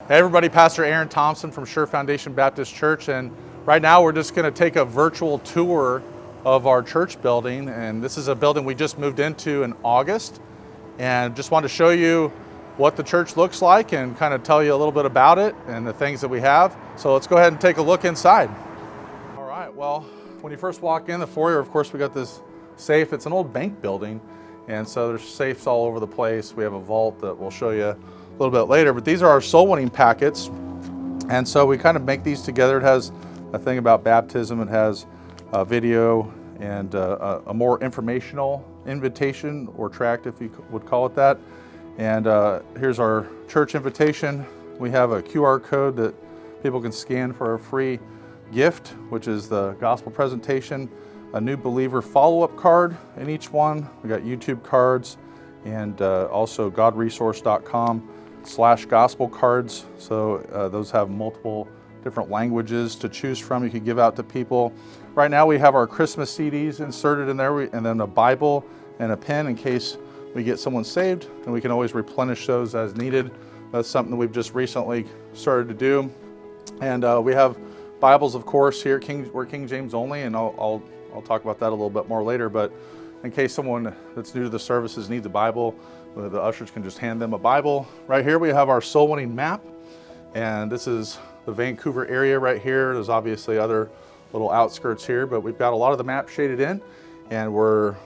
Hey everybody, Pastor Aaron Thompson from Sure Foundation Baptist Church, and right now we're just going to take a virtual tour of our church building. And this is a building we just moved into in August, and just wanted to show you what the church looks like and kind of tell you a little bit about it and the things that we have. So let's go ahead and take a look inside. All right, well, when you first walk in the foyer, of course, we got this safe. It's an old bank building, and so there's safes all over the place. We have a vault that we'll show you a little bit later, but these are our soul winning packets. And so we kind of make these together. It has a thing about baptism. It has a video and a more informational invitation or tract, if you would call it that. And here's our church invitation. We have a QR code that people can scan for a free gift, which is the gospel presentation, a new believer follow-up card in each one. We got YouTube cards, and also godresource.com/gospel cards. So those have multiple different languages to choose from. You can give out to people. Right now we have our Christmas CDs inserted in there, and then a Bible and a pen in case we get someone saved, and we can always replenish those as needed. That's something we've just recently started to do. And we have Bibles, of course, here. We're King James only, and I'll talk about that a little bit more later. But in case someone that's new to the services needs a Bible, the ushers can just hand them a Bible. Right here we have our soul winning map, and this is the Vancouver area right here. There's obviously other little outskirts here, but we've got a lot of the map shaded in, and we're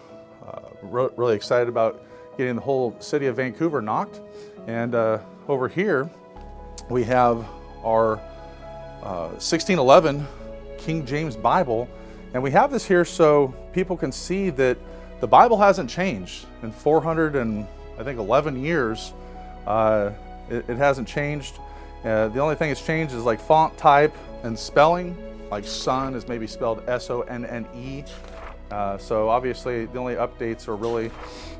really excited about getting the whole city of Vancouver knocked. And over here we have our 1611 King James Bible, and we have this here so people can see that the Bible hasn't changed in 411 years. It hasn't changed. The only thing that's changed is like font type and spelling. Like son is maybe spelled S-O-N-N-E. So obviously the only updates are really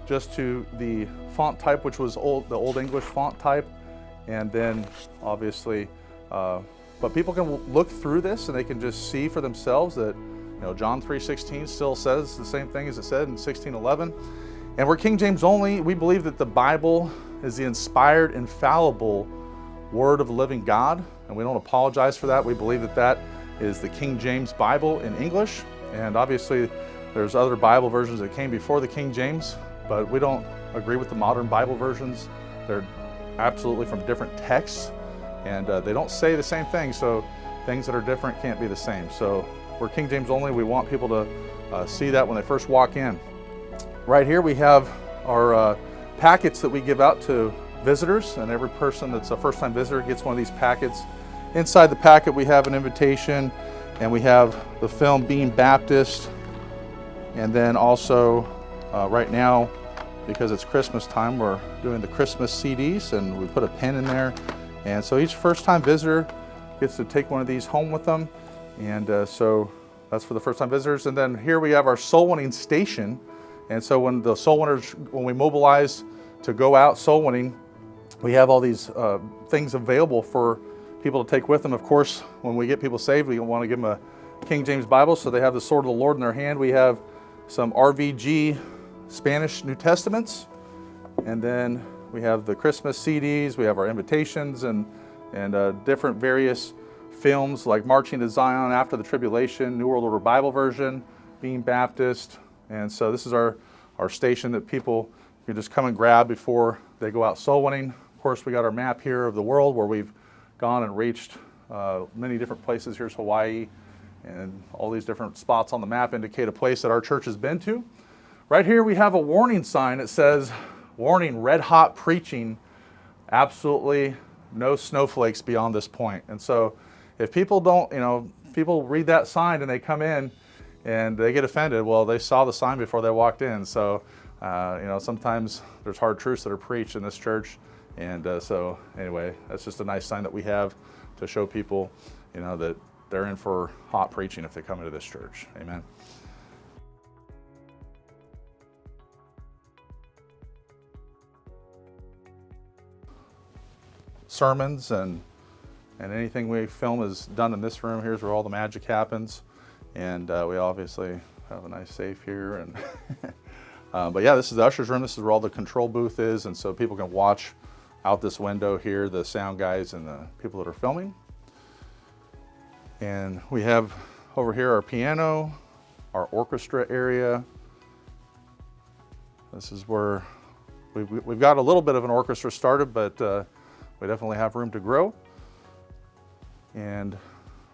just to the font type, which was the Old English font type. And then obviously, but people can look through this and they can just see for themselves that, you know, John 3:16 still says the same thing as it said in 1611. And we're King James only. We believe that the Bible is the inspired, infallible Word of the living God, and we don't apologize for that. We believe that that is the King James Bible in English, and obviously there's other Bible versions that came before the King James, but we don't agree with the modern Bible versions. They're absolutely from different texts, and they don't say the same thing, so things that are different can't be the same. So we're King James only. We want people to see that when they first walk in. Right here we have our packets that we give out to visitors, and every person that's a first-time visitor gets one of these packets. Inside the packet we have an invitation, and we have the film Being Baptist, and then also right now, because it's Christmas time, we're doing the Christmas CDs, and we put a pin in there, and so each first-time visitor gets to take one of these home with them, and so that's for the first-time visitors. And then here we have our soul winning station. And so when the soul winners, when we mobilize to go out soul winning, we have all these things available for people to take with them. Of course, when we get people saved, we want to give them a King James Bible, so they have the sword of the Lord in their hand. We have some RVG Spanish New Testaments, and then we have the Christmas CDs. We have our invitations and different various films like Marching to Zion, After the Tribulation, New World Order Bible version, Being Baptist. And so this is our station that people can just come and grab before they go out soul winning. Of course, we got our map here of the world where we've gone and reached many different places. Here's Hawaii, and all these different spots on the map indicate a place that our church has been to. Right here we have a warning sign that says, warning, red hot preaching, absolutely no snowflakes beyond this point. And so if people don't, people read that sign and they come in and they get offended, well, they saw the sign before they walked in. So, sometimes there's hard truths that are preached in this church. And so anyway, that's just a nice sign that we have to show people, that they're in for hot preaching if they come into this church. Amen. Sermons and anything we film is done in this room. Here's where all the magic happens. And we obviously have a nice safe here. And but yeah, this is the usher's room. This is where all the control booth is, and so people can watch out this window here, the sound guys and the people that are filming. And we have over here our piano, our orchestra area. This is where we've got a little bit of an orchestra started, but we definitely have room to grow. And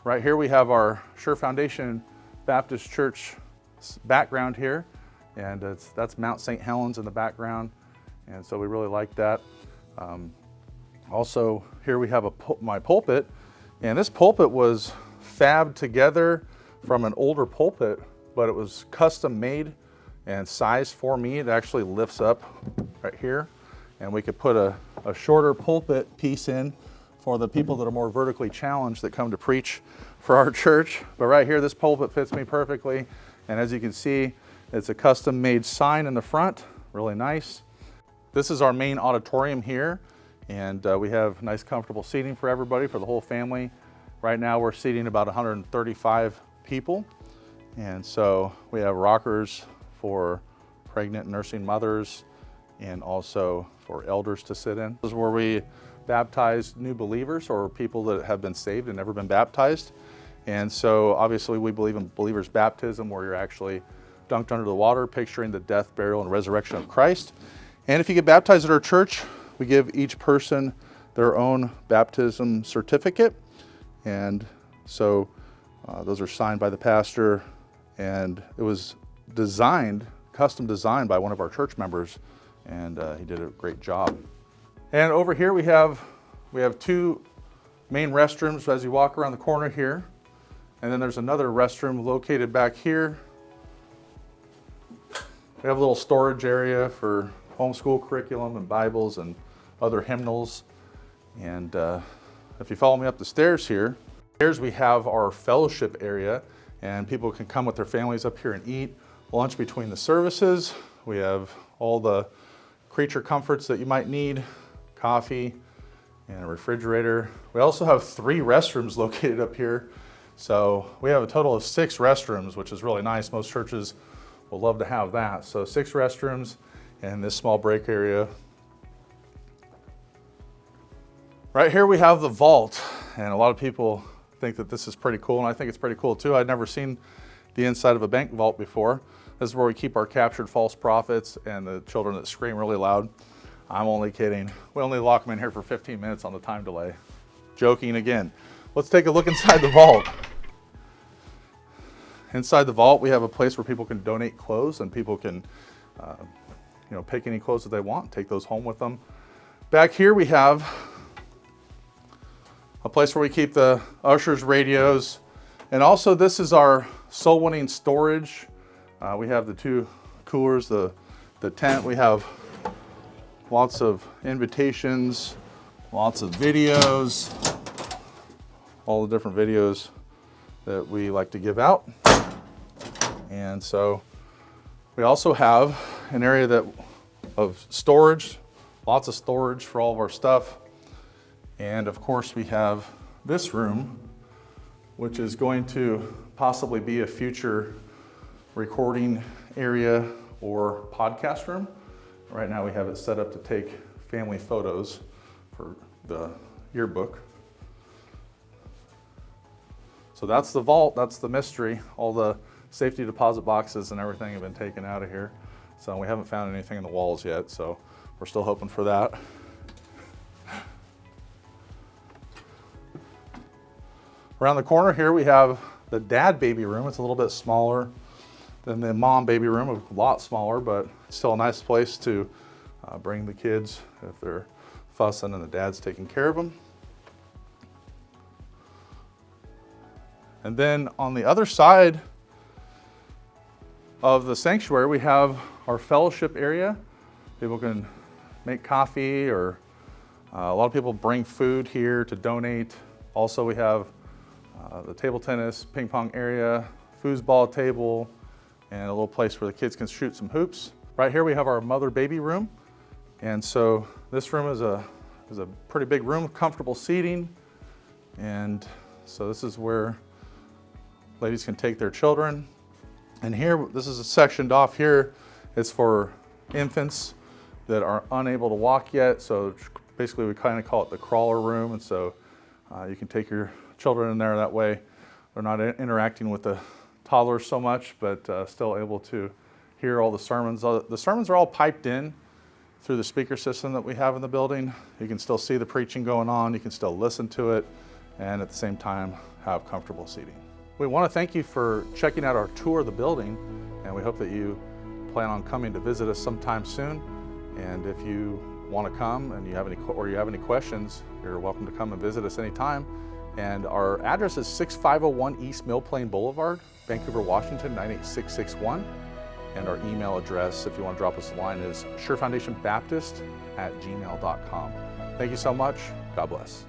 right here we have our Sure Foundation Baptist Church background here, and that's Mount St. Helens in the background, and so we really like that. Also, here we have my pulpit, and this pulpit was fabbed together from an older pulpit, but it was custom made and sized for me. It actually lifts up right here, and we could put a shorter pulpit piece in for the people that are more vertically challenged that come to preach for our church. But right here, this pulpit fits me perfectly, and as you can see, it's a custom made sign in the front, really nice. This is our main auditorium here, and we have nice comfortable seating for everybody, for the whole family. Right now we're seating about 135 people, and so we have rockers for pregnant and nursing mothers, and also for elders to sit in. This is where we baptize new believers or people that have been saved and never been baptized. And so obviously we believe in believers' baptism, where you're actually dunked under the water, picturing the death, burial, and resurrection of Christ. And if you get baptized at our church, we give each person their own baptism certificate. And so those are signed by the pastor, and it was custom designed by one of our church members, and he did a great job. And over here we have two main restrooms as you walk around the corner here, and then there's another restroom located back here. We have a little storage area for homeschool curriculum and Bibles and other hymnals. And if you follow me up the stairs here, we have our fellowship area, and people can come with their families up here and eat lunch between the services. We have all the creature comforts that you might need, coffee and a refrigerator. We also have 3 restrooms located up here. So we have a total of 6 restrooms, which is really nice. Most churches will love to have that. So 6 restrooms and this small break area. Right here we have the vault, and a lot of people think that this is pretty cool, and I think it's pretty cool too. I'd never seen the inside of a bank vault before. This is where we keep our captured false prophets and the children that scream really loud. I'm only kidding. We only lock them in here for 15 minutes on the time delay. Joking again. Let's take a look inside the vault. Inside the vault, we have a place where people can donate clothes, and people can pick any clothes that they want, take those home with them. Back here we have a place where we keep the ushers' radios, and also this is our soul winning storage. We have the 2 coolers, the tent. We have lots of invitations, lots of videos, all the different videos that we like to give out. And so we also have an area of storage, lots of storage for all of our stuff. And of course we have this room, which is going to possibly be a future recording area or podcast room. Right now we have it set up to take family photos for the yearbook. So that's the vault, that's the mystery. All the safety deposit boxes and everything have been taken out of here. So we haven't found anything in the walls yet, so we're still hoping for that. Around the corner here we have the dad baby room. It's a little bit smaller than the mom baby room, a lot smaller, but still a nice place to bring the kids if they're fussing and the dad's taking care of them. And then on the other side of the sanctuary, we have our fellowship area. People can make coffee, or a lot of people bring food here to donate. Also, we have the table tennis, ping pong area, foosball table, and a little place where the kids can shoot some hoops. Right here we have our mother-baby room. And so this room is a pretty big room, comfortable seating. And so this is where ladies can take their children. And here, this is sectioned off here. It's for infants that are unable to walk yet. So basically we kind of call it the crawler room, and so you can take your children in there. That way they're not interacting with the toddlers so much, but still able to hear all the sermons. The sermons are all piped in through the speaker system that we have in the building. You can still see the preaching going on, you can still listen to it, and at the same time have comfortable seating. We want to thank you for checking out our tour of the building, and we hope that you plan on coming to visit us sometime soon. And if you want to come and you have any questions, you're welcome to come and visit us anytime. And our address is 6501 East Mill Plain Boulevard, Vancouver, Washington 98661. And our email address, if you want to drop us a line, is surefoundationbaptist@gmail.com. Thank you so much. God bless.